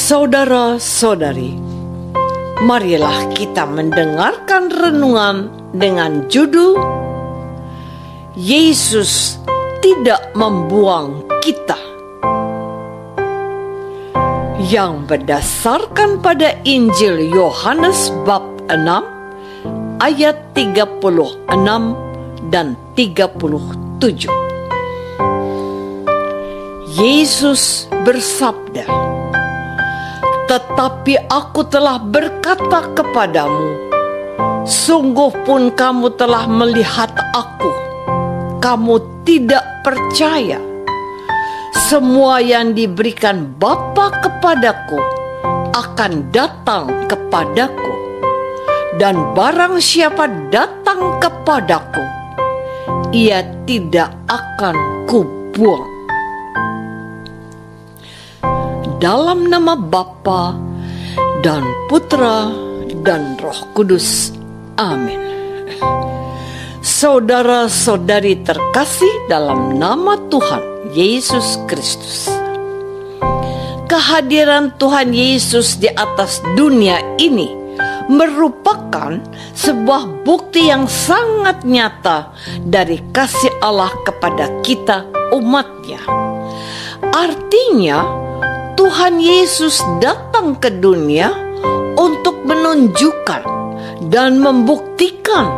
Saudara-saudari, marilah kita mendengarkan renungan dengan judul Yesus tidak membuang kita, yang berdasarkan pada Injil Yohanes bab 6 ayat 36 dan 37. Yesus bersabda, "Tetapi aku telah berkata kepadamu, sungguh pun kamu telah melihat aku, kamu tidak percaya. Semua yang diberikan Bapa kepadaku akan datang kepadaku, dan barang siapa datang kepadaku, ia tidak akan kubuang." Dalam nama Bapa dan Putra dan Roh Kudus. Amin. Saudara-saudari terkasih dalam nama Tuhan Yesus Kristus, kehadiran Tuhan Yesus di atas dunia ini merupakan sebuah bukti yang sangat nyata dari kasih Allah kepada kita umat-Nya. Artinya, Tuhan Yesus datang ke dunia untuk menunjukkan dan membuktikan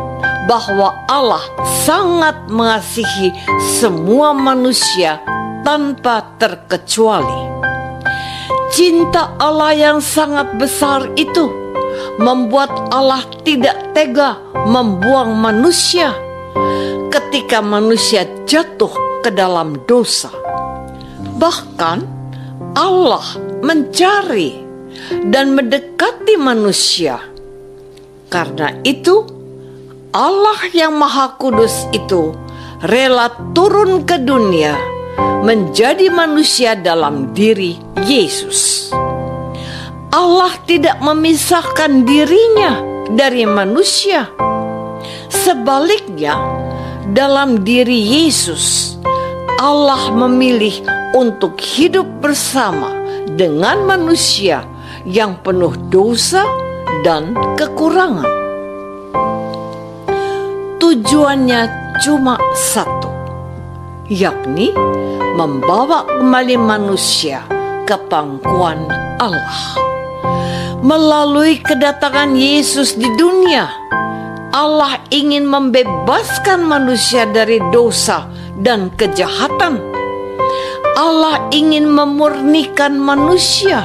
bahwa Allah sangat mengasihi semua manusia tanpa terkecuali. Cinta Allah yang sangat besar itu membuat Allah tidak tega membuang manusia ketika manusia jatuh ke dalam dosa. Bahkan Allah mencari dan mendekati manusia. Karena itu, Allah yang Maha Kudus itu rela turun ke dunia menjadi manusia dalam diri Yesus. Allah tidak memisahkan dirinya dari manusia. Sebaliknya, dalam diri Yesus, Allah memilih untuk hidup bersama dengan manusia yang penuh dosa dan kekurangan. Tujuannya cuma satu, yakni membawa kembali manusia ke pangkuan Allah. Melalui kedatangan Yesus di dunia, Allah ingin membebaskan manusia dari dosa dan kejahatan. Allah ingin memurnikan manusia,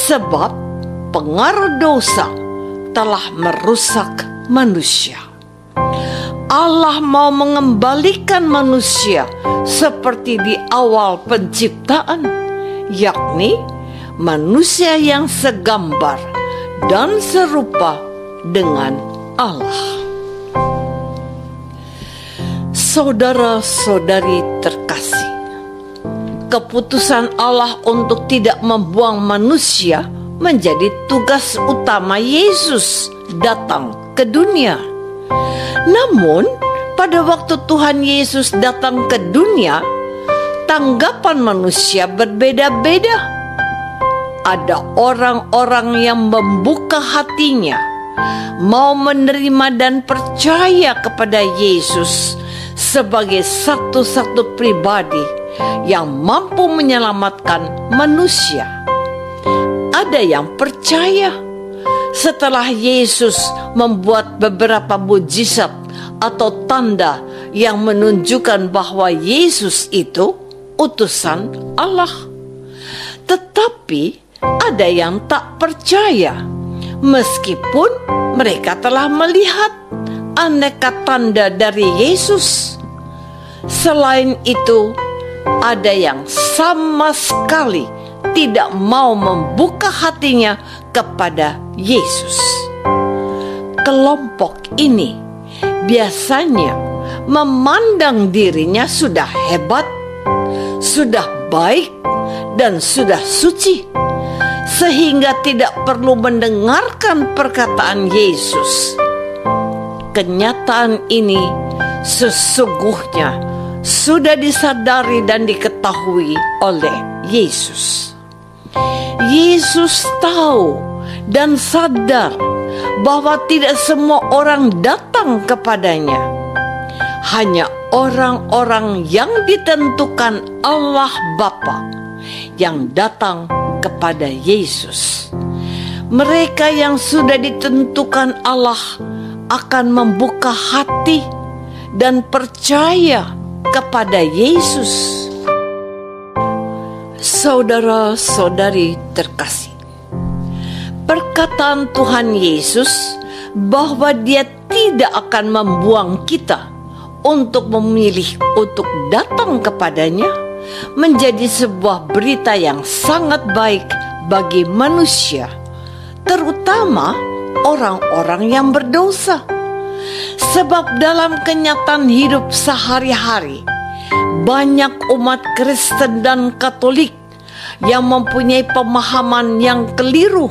sebab pengaruh dosa telah merusak manusia. Allah mau mengembalikan manusia seperti di awal penciptaan, yakni manusia yang segambar dan serupa dengan Allah. Saudara-saudari terkasih, keputusan Allah untuk tidak membuang manusia menjadi tugas utama Yesus datang ke dunia. Namun, pada waktu Tuhan Yesus datang ke dunia, tanggapan manusia berbeda-beda. Ada orang-orang yang membuka hatinya, mau menerima dan percaya kepada Yesus sebagai satu-satu pribadi yang mampu menyelamatkan manusia. Ada yang percaya setelah Yesus membuat beberapa mujizat atau tanda yang menunjukkan bahwa Yesus itu utusan Allah. Tetapi ada yang tak percaya, meskipun mereka telah melihat aneka tanda dari Yesus. Selain itu, ada yang sama sekali tidak mau membuka hatinya kepada Yesus. Kelompok ini biasanya memandang dirinya sudah hebat, sudah baik, dan sudah suci, sehingga tidak perlu mendengarkan perkataan Yesus. Kenyataan ini sesungguhnya sudah disadari dan diketahui oleh Yesus. Yesus Yesus tahu dan sadar bahwa tidak semua orang datang kepadanya. Hanya orang-orang yang ditentukan Allah Bapa yang datang kepada Yesus. Mereka yang sudah ditentukan Allah akan membuka hati dan percaya kepada Yesus. Saudara-saudari terkasih, perkataan Tuhan Yesus bahwa Dia tidak akan membuang kita untuk memilih untuk datang kepadanya menjadi sebuah berita yang sangat baik bagi manusia, terutama orang-orang yang berdosa. Sebab dalam kenyataan hidup sehari-hari, banyak umat Kristen dan Katolik yang mempunyai pemahaman yang keliru.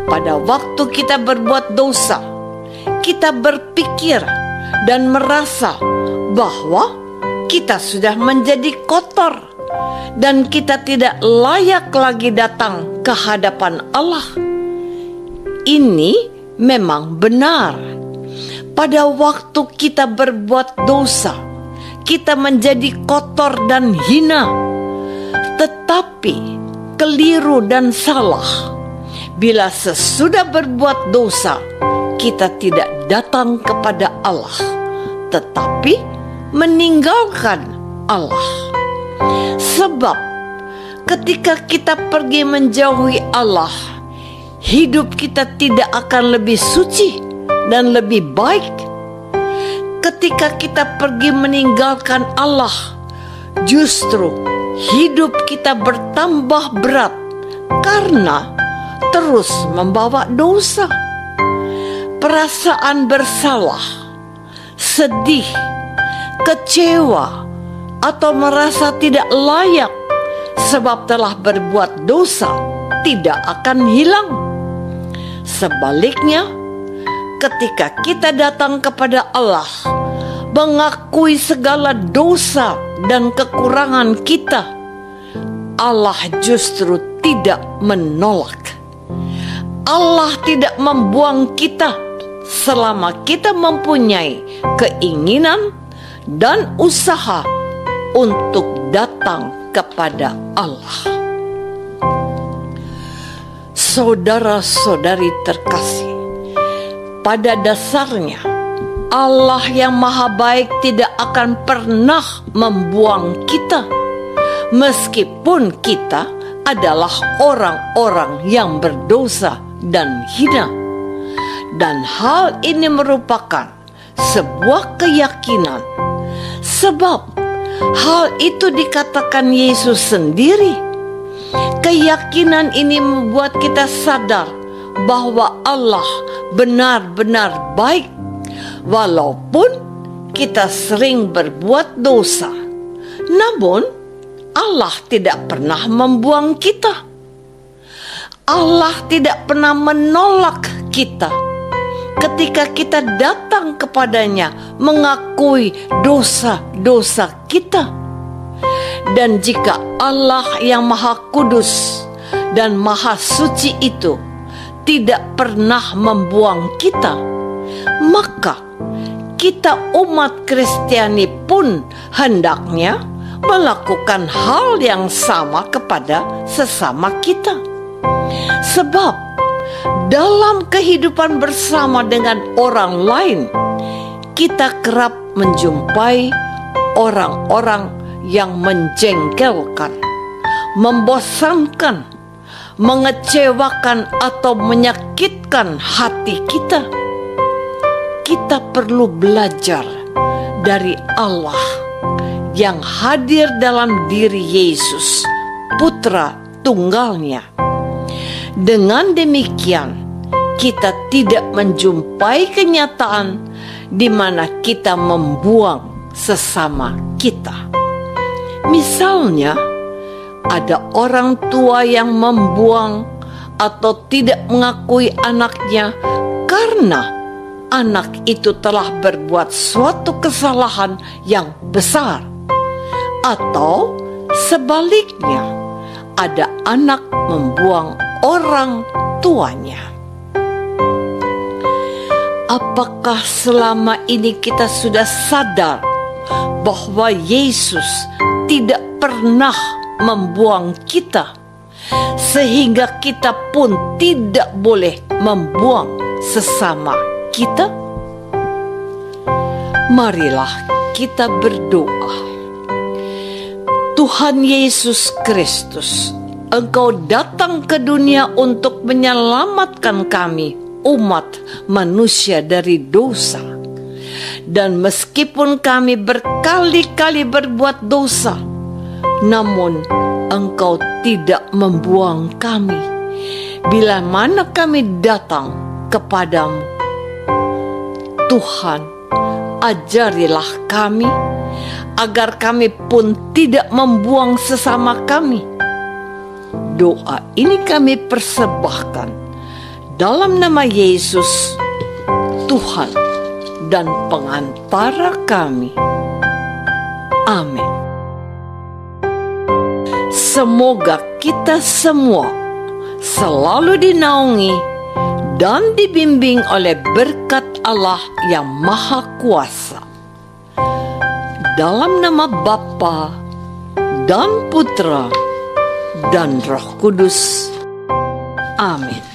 Pada waktu kita berbuat dosa, kita berpikir dan merasa bahwa kita sudah menjadi kotor dan kita tidak layak lagi datang ke hadapan Allah. Ini memang benar. Pada waktu kita berbuat dosa, kita menjadi kotor dan hina. Tetapi keliru dan salah bila sesudah berbuat dosa kita tidak datang kepada Allah, tetapi meninggalkan Allah. Sebab ketika kita pergi menjauhi Allah, hidup kita tidak akan lebih suci dan lebih baik. Ketika kita pergi meninggalkan Allah, justru hidup kita bertambah berat karena terus membawa dosa. Perasaan bersalah, sedih, kecewa, atau merasa tidak layak sebab telah berbuat dosa tidak akan hilang. Sebaliknya, ketika kita datang kepada Allah, mengakui segala dosa dan kekurangan kita, Allah justru tidak menolak. Allah tidak membuang kita selama kita mempunyai keinginan dan usaha untuk datang kepada Allah. Saudara-saudari terkasih, pada dasarnya Allah yang maha baik tidak akan pernah membuang kita, meskipun kita adalah orang-orang yang berdosa dan hina. Dan hal ini merupakan sebuah keyakinan, sebab hal itu dikatakan Yesus sendiri. Keyakinan ini membuat kita sadar bahwa Allah benar-benar baik, walaupun kita sering berbuat dosa. Namun Allah tidak pernah membuang kita. Allah tidak pernah menolak kita ketika kita datang kepadanya mengakui dosa-dosa kita. Dan jika Allah yang maha kudus dan maha suci itu tidak pernah membuang kita, maka kita umat Kristiani pun hendaknya melakukan hal yang sama kepada sesama kita. Sebab dalam kehidupan bersama dengan orang lain, kita kerap menjumpai orang-orang yang menjengkelkan, membosankan, mengecewakan atau menyakitkan hati kita. Kita perlu belajar dari Allah yang hadir dalam diri Yesus, Putra Tunggalnya. Dengan demikian, kita tidak menjumpai kenyataan di mana kita membuang sesama kita. Misalnya, ada orang tua yang membuang atau tidak mengakui anaknya karena anak itu telah berbuat suatu kesalahan yang besar. Atau sebaliknya, ada anak membuang orang tuanya. Apakah selama ini kita sudah sadar bahwa Yesus tidak pernah membuang kita, sehingga kita pun tidak boleh membuang sesama kita? Marilah kita berdoa. Tuhan Yesus Kristus, Engkau datang ke dunia untuk menyelamatkan kami, umat manusia, dari dosa. Dan meskipun kami berkali-kali berbuat dosa, namun Engkau tidak membuang kami. Bila mana kami datang kepadamu, Tuhan, ajarilah kami agar kami pun tidak membuang sesama kami. Doa ini kami persembahkan dalam nama Yesus, Tuhan dan pengantara kami. Amin. Semoga kita semua selalu dinaungi dan dibimbing oleh berkat Allah yang Maha Kuasa. Dalam nama Bapa dan Putra dan Roh Kudus. Amin.